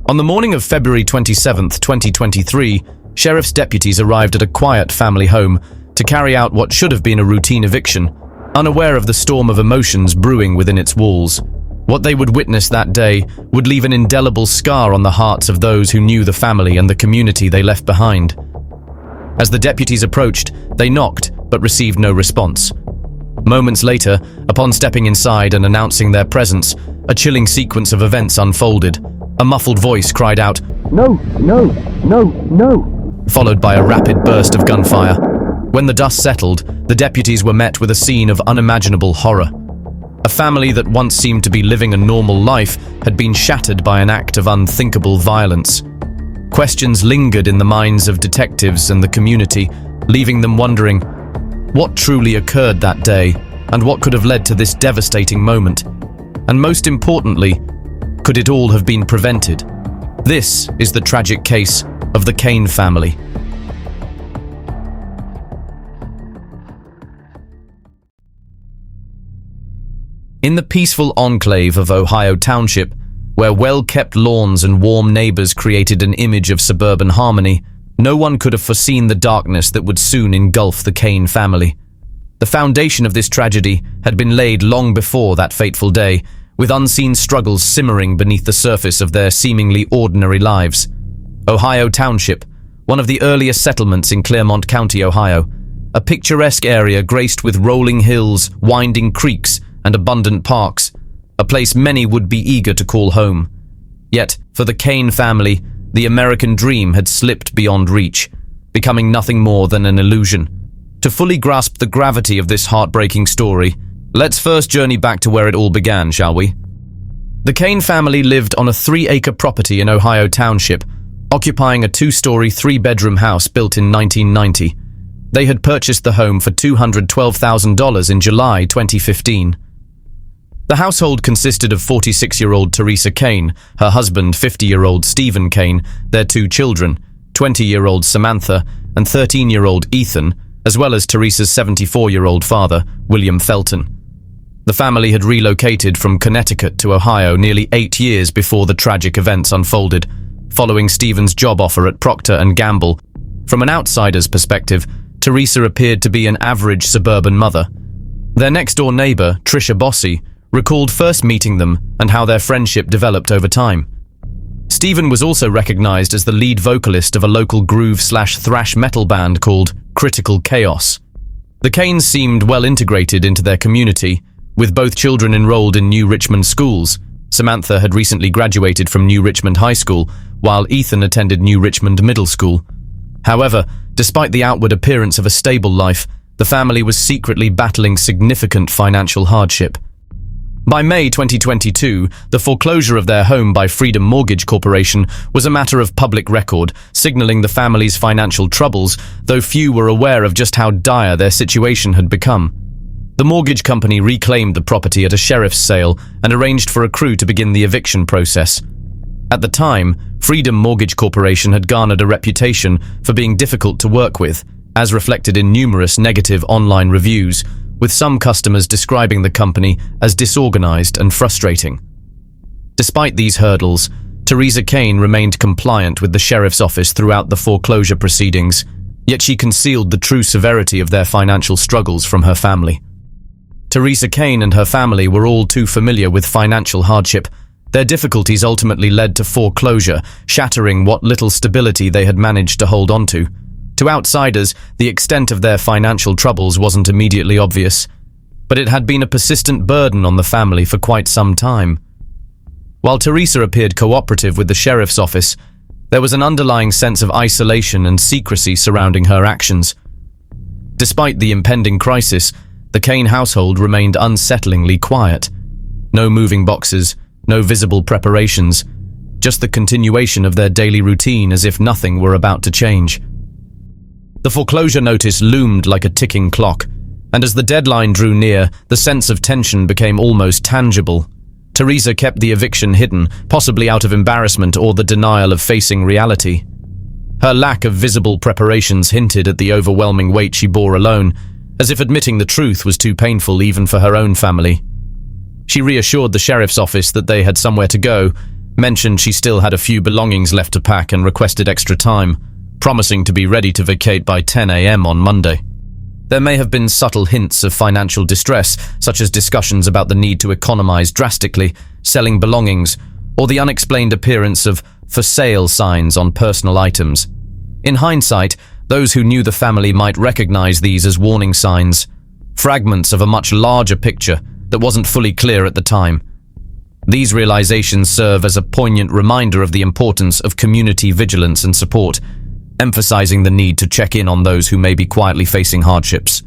On the morning of February 27, 2023, sheriff's deputies arrived at a quiet family home to carry out what should have been a routine eviction, unaware of the storm of emotions brewing within its walls. What they would witness that day would leave an indelible scar on the hearts of those who knew the family and the community they left behind. As the deputies approached, they knocked but received no response. Moments later, upon stepping inside and announcing their presence, a chilling sequence of events unfolded. A muffled voice cried out, "No, no, no, no," followed by a rapid burst of gunfire. When the dust settled, the deputies were met with a scene of unimaginable horror. A family that once seemed to be living a normal life had been shattered by an act of unthinkable violence. Questions lingered in the minds of detectives and the community, leaving them wondering what truly occurred that day and what could have led to this devastating moment. And most importantly, could it all have been prevented? This is the tragic case of the Cain family. In the peaceful enclave of Ohio Township, where well-kept lawns and warm neighbors created an image of suburban harmony, no one could have foreseen the darkness that would soon engulf the Cain family. The foundation of this tragedy had been laid long before that fateful day, with unseen struggles simmering beneath the surface of their seemingly ordinary lives. Ohio Township, one of the earliest settlements in Clermont County, Ohio, a picturesque area graced with rolling hills, winding creeks, and abundant parks, a place many would be eager to call home. Yet, for the Cain family, the American dream had slipped beyond reach, becoming nothing more than an illusion. To fully grasp the gravity of this heartbreaking story, let's first journey back to where it all began, shall we? The Cain family lived on a 3-acre property in Ohio Township, occupying a 2-story, 3-bedroom house built in 1990. They had purchased the home for $212,000 in July 2015. The household consisted of 46-year-old Teresa Cain, her husband 50-year-old Stephen Cain, their 2 children, 20-year-old Samantha and 13-year-old Ethan, as well as Teresa's 74-year-old father, William Felton. The family had relocated from Connecticut to Ohio nearly 8 years before the tragic events unfolded, following Stephen's job offer at Procter & Gamble. From an outsider's perspective, Teresa appeared to be an average suburban mother. Their next-door neighbor, Tricia Bossy, recalled first meeting them and how their friendship developed over time. Stephen was also recognized as the lead vocalist of a local groove/thrash metal band called Critical Chaos. The Cains seemed well integrated into their community, with both children enrolled in New Richmond schools. Samantha had recently graduated from New Richmond High School, while Ethan attended New Richmond Middle School. However, despite the outward appearance of a stable life, the family was secretly battling significant financial hardship. By May 2022, the foreclosure of their home by Freedom Mortgage Corporation was a matter of public record, signaling the family's financial troubles, though few were aware of just how dire their situation had become. The mortgage company reclaimed the property at a sheriff's sale and arranged for a crew to begin the eviction process. At the time, Freedom Mortgage Corporation had garnered a reputation for being difficult to work with, as reflected in numerous negative online reviews, with some customers describing the company as disorganized and frustrating. Despite these hurdles, Teresa Cain remained compliant with the sheriff's office throughout the foreclosure proceedings, yet she concealed the true severity of their financial struggles from her family. Teresa Cain and her family were all too familiar with financial hardship. Their difficulties ultimately led to foreclosure, shattering what little stability they had managed to hold onto. To outsiders, the extent of their financial troubles wasn't immediately obvious, but it had been a persistent burden on the family for quite some time. While Teresa appeared cooperative with the sheriff's office, there was an underlying sense of isolation and secrecy surrounding her actions. Despite the impending crisis, the Cain household remained unsettlingly quiet. No moving boxes, no visible preparations, just the continuation of their daily routine as if nothing were about to change. The foreclosure notice loomed like a ticking clock, and as the deadline drew near, the sense of tension became almost tangible. Teresa kept the eviction hidden, possibly out of embarrassment or the denial of facing reality. Her lack of visible preparations hinted at the overwhelming weight she bore alone, as if admitting the truth was too painful even for her own family. She reassured the sheriff's office that they had somewhere to go, mentioned she still had a few belongings left to pack and requested extra time, promising to be ready to vacate by 10 a.m. on Monday. There may have been subtle hints of financial distress, such as discussions about the need to economize drastically, selling belongings, or the unexplained appearance of for sale signs on personal items. In hindsight, those who knew the family might recognize these as warning signs, fragments of a much larger picture that wasn't fully clear at the time. These realizations serve as a poignant reminder of the importance of community vigilance and support, emphasizing the need to check in on those who may be quietly facing hardships.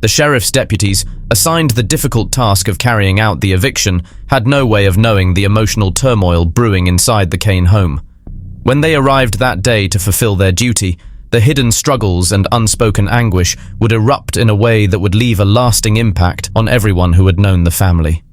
The sheriff's deputies, assigned the difficult task of carrying out the eviction, had no way of knowing the emotional turmoil brewing inside the Cain home. When they arrived that day to fulfill their duty, the hidden struggles and unspoken anguish would erupt in a way that would leave a lasting impact on everyone who had known the family.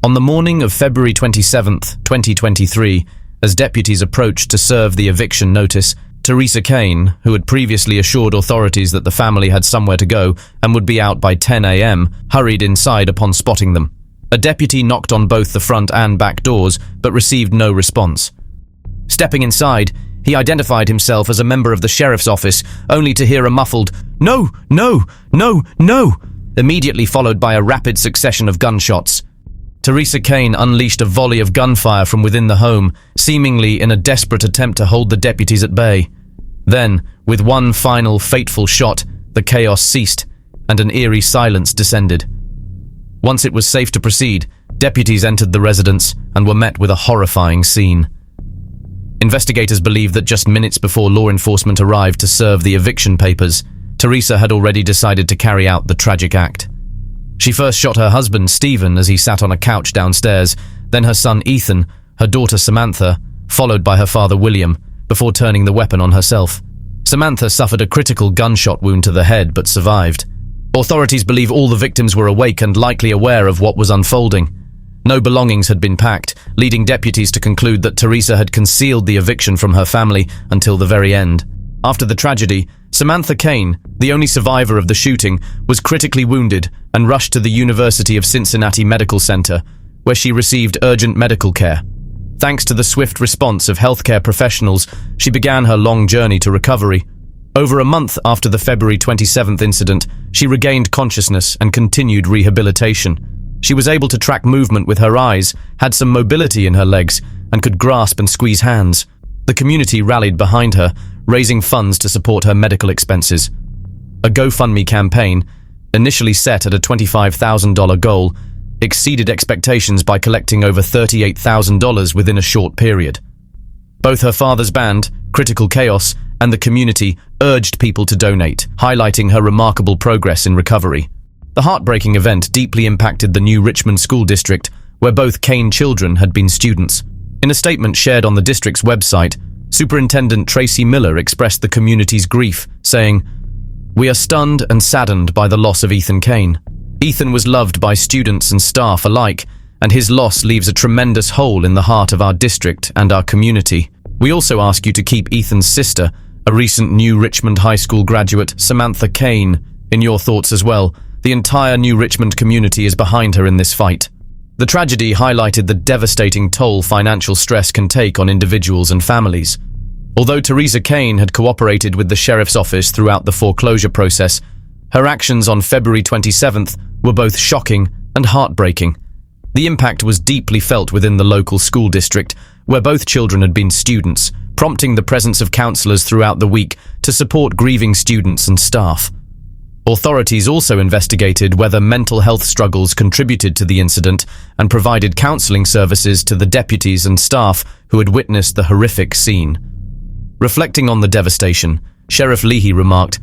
On the morning of February 27, 2023, as deputies approached to serve the eviction notice, Teresa Cain, who had previously assured authorities that the family had somewhere to go and would be out by 10 a.m., hurried inside upon spotting them. A deputy knocked on both the front and back doors, but received no response. Stepping inside, he identified himself as a member of the sheriff's office, only to hear a muffled, "No, no, no, no," immediately followed by a rapid succession of gunshots. Teresa Cain unleashed a volley of gunfire from within the home, seemingly in a desperate attempt to hold the deputies at bay. Then, with one final fateful shot, the chaos ceased, and an eerie silence descended. Once it was safe to proceed, deputies entered the residence and were met with a horrifying scene. Investigators believe that just minutes before law enforcement arrived to serve the eviction papers, Teresa had already decided to carry out the tragic act. She first shot her husband, Stephen, as he sat on a couch downstairs, then her son, Ethan, her daughter, Samantha, followed by her father, William, before turning the weapon on herself. Samantha suffered a critical gunshot wound to the head but survived. Authorities believe all the victims were awake and likely aware of what was unfolding. No belongings had been packed, leading deputies to conclude that Teresa had concealed the eviction from her family until the very end. After the tragedy, Samantha Cain, the only survivor of the shooting, was critically wounded and rushed to the University of Cincinnati Medical Center, where she received urgent medical care. Thanks to the swift response of healthcare professionals, she began her long journey to recovery. Over a month after the February 27th incident, she regained consciousness and continued rehabilitation. She was able to track movement with her eyes, had some mobility in her legs, and could grasp and squeeze hands. The community rallied behind her, raising funds to support her medical expenses. A GoFundMe campaign, initially set at a $25,000 goal, exceeded expectations by collecting over $38,000 within a short period. Both her father's band, Critical Chaos, and the community urged people to donate, highlighting her remarkable progress in recovery. The heartbreaking event deeply impacted the New Richmond School District, where both Cain children had been students. In a statement shared on the district's website, Superintendent Tracy Miller expressed the community's grief, saying, "We are stunned and saddened by the loss of Ethan Cain. Ethan was loved by students and staff alike, and his loss leaves a tremendous hole in the heart of our district and our community. We also ask you to keep Ethan's sister, a recent New Richmond High School graduate, Samantha Cain, in your thoughts as well. The entire New Richmond community is behind her in this fight." The tragedy highlighted the devastating toll financial stress can take on individuals and families. Although Teresa Cain had cooperated with the sheriff's office throughout the foreclosure process, her actions on February 27th were both shocking and heartbreaking. The impact was deeply felt within the local school district, where both children had been students, prompting the presence of counselors throughout the week to support grieving students and staff. Authorities also investigated whether mental health struggles contributed to the incident and provided counseling services to the deputies and staff who had witnessed the horrific scene. Reflecting on the devastation, Sheriff Leahy remarked,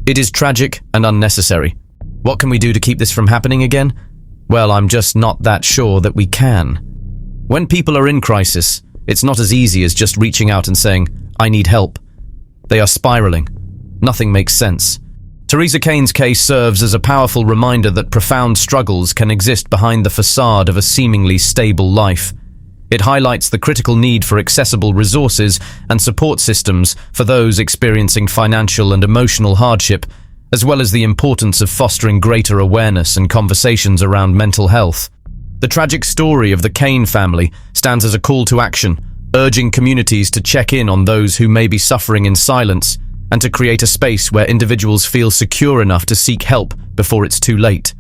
"It is tragic and unnecessary. What can we do to keep this from happening again? Well, I'm just not that sure that we can. When people are in crisis, it's not as easy as just reaching out and saying, 'I need help.' They are spiraling. Nothing makes sense." Teresa Cain's case serves as a powerful reminder that profound struggles can exist behind the facade of a seemingly stable life. It highlights the critical need for accessible resources and support systems for those experiencing financial and emotional hardship, as well as the importance of fostering greater awareness and conversations around mental health. The tragic story of the Cain family stands as a call to action, urging communities to check in on those who may be suffering in silence and to create a space where individuals feel secure enough to seek help before it's too late.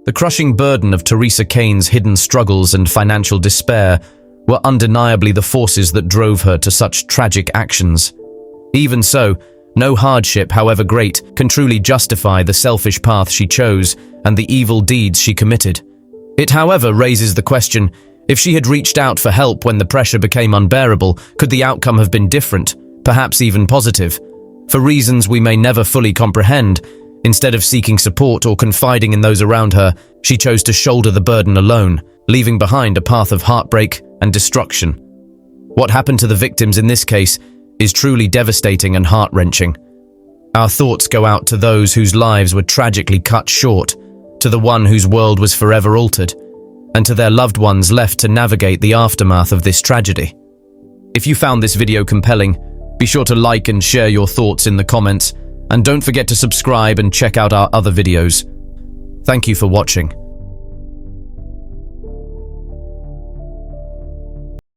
The crushing burden of Teresa Cain's hidden struggles and financial despair were undeniably the forces that drove her to such tragic actions. Even so, no hardship, however great, can truly justify the selfish path she chose and the evil deeds she committed. It, however, raises the question, if she had reached out for help when the pressure became unbearable, could the outcome have been different, perhaps even positive? For reasons we may never fully comprehend, instead of seeking support or confiding in those around her, she chose to shoulder the burden alone, leaving behind a path of heartbreak and destruction. What happened to the victims in this case is truly devastating and heart-wrenching. Our thoughts go out to those whose lives were tragically cut short, to the one whose world was forever altered, and to their loved ones left to navigate the aftermath of this tragedy. If you found this video compelling, be sure to like and share your thoughts in the comments, and don't forget to subscribe and check out our other videos. Thank you for watching.